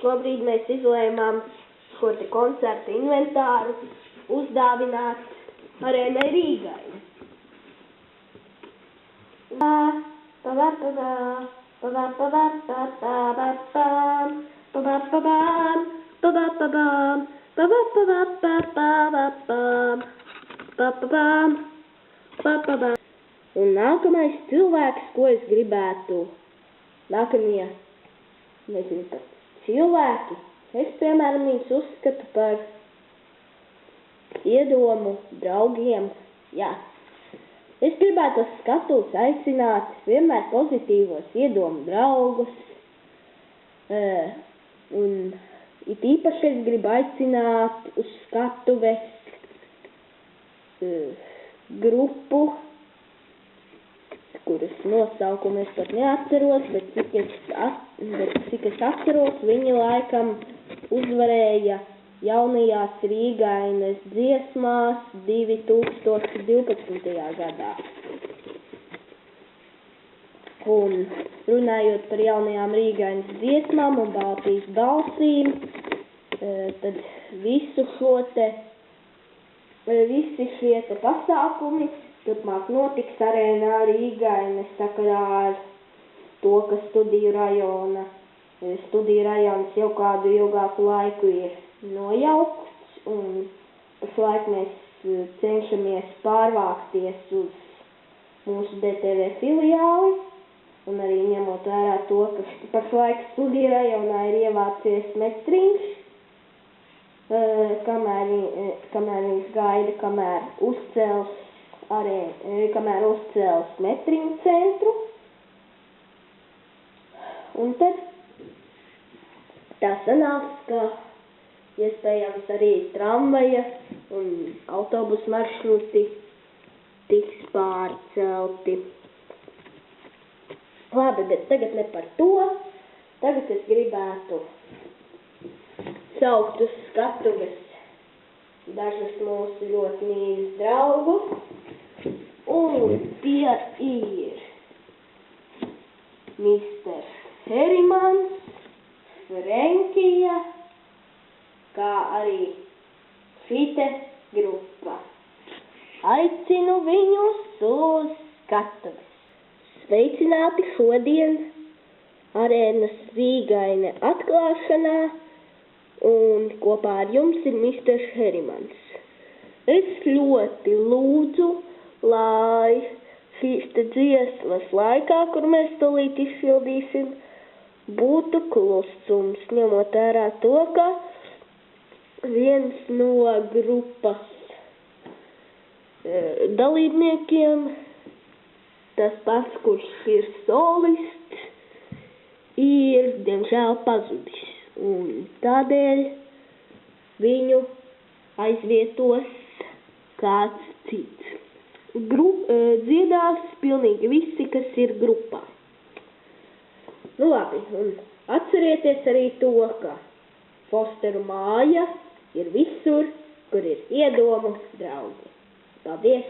šobrīd mēs izlēmām šo te koncerta inventāru uzdāvināt Arēnai Rīgai. Un nākamais cilvēks, ko es gribētu, nākamie, nezinu, pat cilvēki, es, piemēram, viņus uzskatu par iedomu draugiem, jā. Es gribētu uz skatuves aicināt vienmēr pozitīvos iedomu draugus, un it īpaši es gribu aicināt uz skatuves grupu, kuras nosaukumu es pat neatceros, bet cik es atceros, viņi laikam uzvarēja jaunajās Rīgainas dziesmās 2012. gadā. Un runājot par jaunajām Rīgainas dziesmām un Baltijas balsīm, tad visi šie pasākumi turpmāk notiks Arēnā Rīgainas sakarā ar to, ka studiju rajons jau kādu ilgāku laiku ir nojaukts, un pašlaik mēs cenšamies pārvākties uz mūsu DTV filiāli, un arī ņemot vērā to, ka pašlaik studiju rajonā ir ievācies metriņš, kamēr viņš gaida, kamēr uzcels metriņu centru. Un tad tā sanāks, ka iespējams arī tramvaja un autobusu maršruti tiks pārcelti. Labi, bet tagad ne par to. Tagad es gribētu saukt uz skatuves dažus mūsu ļoti mīļus draugus. Un tie ir Mr. Herimans, Frenkija, kā arī Fite grupa. Aicinu viņus uz skatuves. Sveicināti šodien Arēnas Rīgaine atklāšanā, un kopā ar jums ir Mr. Herimans. Es ļoti lūdzu, lai šīs te dziesmas laikā, kur mēs tūlīt izpildīsim, būtu klusums, ņemot vērā to, ka viens no grupas dalībniekiem, tas pats, kurš ir solists, ir, diemžēl, pazudis. Un tādēļ viņu aizvietos kāds cits. Dziedās pilnīgi visi, kas ir grupā. Nu labi, un atcerieties arī to, ka Fosteru māja ir visur, kur ir iedomu draugi. Paldies!